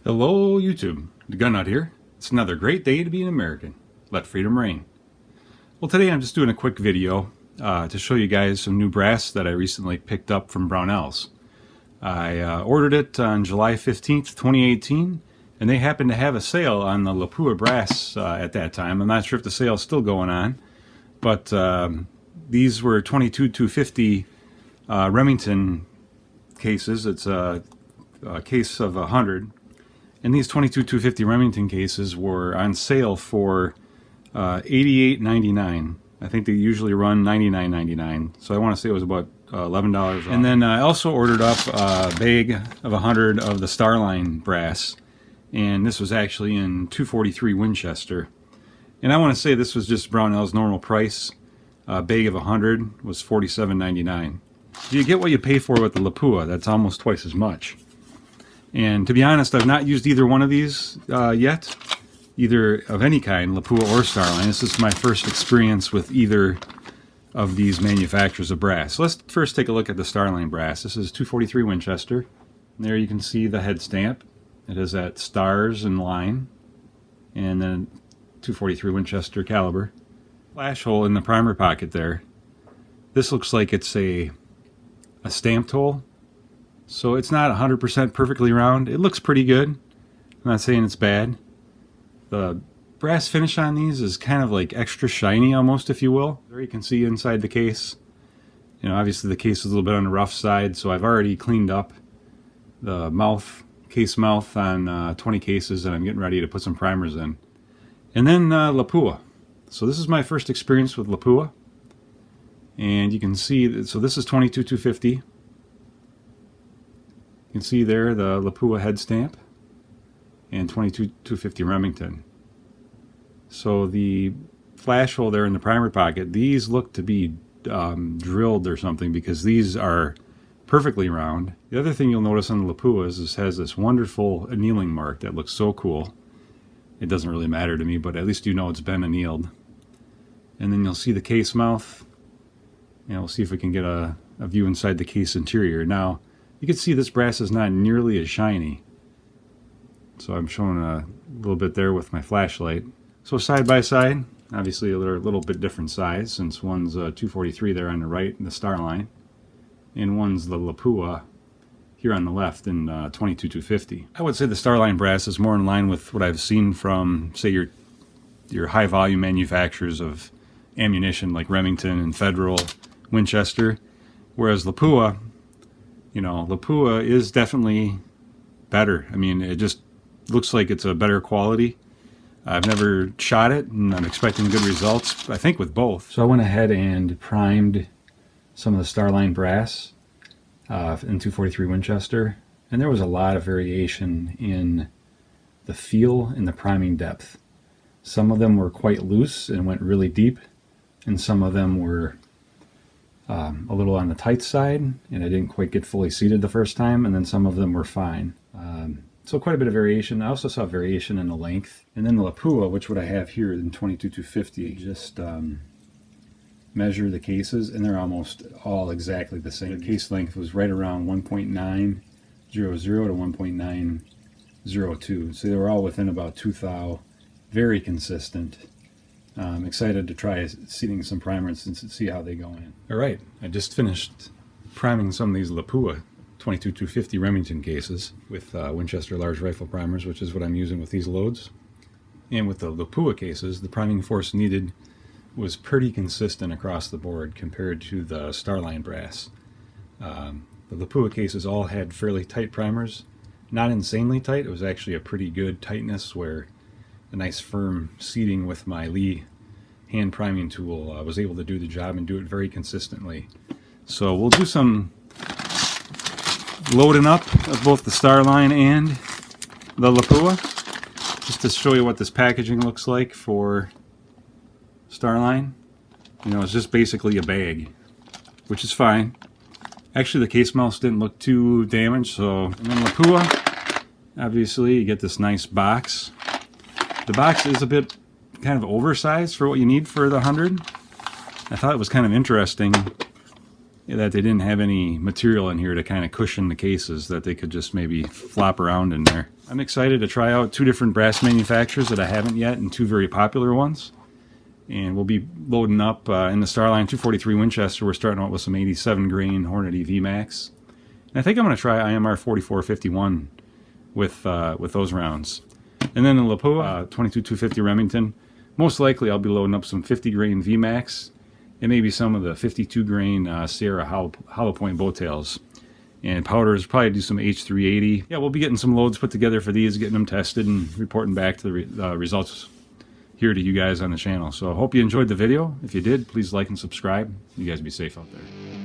Hello YouTube, the Gun Nut here. It's another great day to be an American. Let freedom reign. Well, today I'm just doing a quick video to show you guys some new brass that I recently picked up from Brownells. I ordered it on July 15th, 2018, and they happened to have a sale on the Lapua brass at that time. I'm not sure if the sale is still going on, but these were 22-250 Remington cases. It's a case of 100. And these 22-250 Remington cases were on sale for $88.99. I think they usually run $99.99. So I want to say it was about $11 off. And then I also ordered up a bag of 100 of the Starline brass. And this was actually in 243 Winchester. And I want to say this was just Brownell's normal price. A bag of 100 was $47.99. You get what you pay for with the Lapua. That's almost twice as much. And to be honest, I've not used either one of these yet, either of any kind, Lapua or Starline. This is my first experience with either of these manufacturers of brass. So let's first take a look at the Starline brass. This is 243 Winchester. And there you can see the head stamp. It has that stars and line, and then 243 Winchester caliber. Flash hole in the primer pocket there. This looks like it's a stamped hole. So it's not 100% perfectly round. It looks pretty good. I'm not saying it's bad. The brass finish on these is kind of like extra shiny almost, if you will. There you can see inside the case. You know, obviously the case is a little bit on the rough side, so I've already cleaned up the case mouth on 20 cases, and I'm getting ready to put some primers in. And then Lapua. So this is my first experience with Lapua. And you can see, so this is 22-250. You can see there the Lapua head stamp and 22-250 Remington. So the flash hole there in the primer pocket, these look to be drilled or something, because these are perfectly round. The other thing you'll notice on the Lapua is this has this wonderful annealing mark that looks so cool. It doesn't really matter to me, but at least you know it's been annealed. And then you'll see the case mouth. And we'll see if we can get a view inside the case interior. Now, you can see this brass is not nearly as shiny. So I'm showing a little bit there with my flashlight. So side by side, obviously they're a little bit different size, since one's 243 there on the right in the Starline, and one's the Lapua here on the left in 22-250. I would say the Starline brass is more in line with what I've seen from, say, your high volume manufacturers of ammunition like Remington and Federal, Winchester, whereas Lapua, you know, Lapua is definitely better. I mean, it just looks like it's a better quality. I've never shot it, and I'm expecting good results, I think, with both. So I went ahead and primed some of the Starline brass in 243 Winchester, and there was a lot of variation in the feel and the priming depth. Some of them were quite loose and went really deep, and some of them were a little on the tight side, and I didn't quite get fully seated the first time, and then some of them were fine. So quite a bit of variation. I also saw variation in the length. And then the Lapua, which what I have here in 22-250, just measure the cases, and they're almost all exactly the same. The case length was right around 1.900 to 1.902, so they were all within about 2 thou, very consistent. I'm excited to try seating some primers and see how they go in. Alright, I just finished priming some of these Lapua 22-250 Remington cases with Winchester large rifle primers, which is what I'm using with these loads. And with the Lapua cases, the priming force needed was pretty consistent across the board compared to the Starline brass. The Lapua cases all had fairly tight primers, not insanely tight. It was actually a pretty good tightness where a nice firm seating with my Lee hand priming tool was able to do the job and do it very consistently. So we'll do some loading up of both the Starline and the Lapua, just to show you what this packaging looks like for Starline. You know, it's just basically a bag, which is fine. Actually, the case mounts didn't look too damaged. So, and then Lapua, obviously you get this nice box. The box is a bit kind of oversized for what you need for the 100. I thought it was kind of interesting that they didn't have any material in here to kind of cushion the cases, that they could just maybe flop around in there. I'm excited to try out 2 different brass manufacturers that I haven't yet, and 2 very popular ones. And we'll be loading up in the Starline 243 Winchester. We're starting out with some 87 grain Hornady VMAX. And I think I'm going to try IMR 4451 with those rounds. And then the Lapua 22-250 Remington, most likely I'll be loading up some 50 grain VMAX and maybe some of the 52 grain Sierra hollow point bowtails. And powders, probably do some H380. Yeah, we'll be getting some loads put together for these, getting them tested and reporting back to the results here to you guys on the channel. So I hope you enjoyed the video. If you did, please like and subscribe. You guys be safe out there.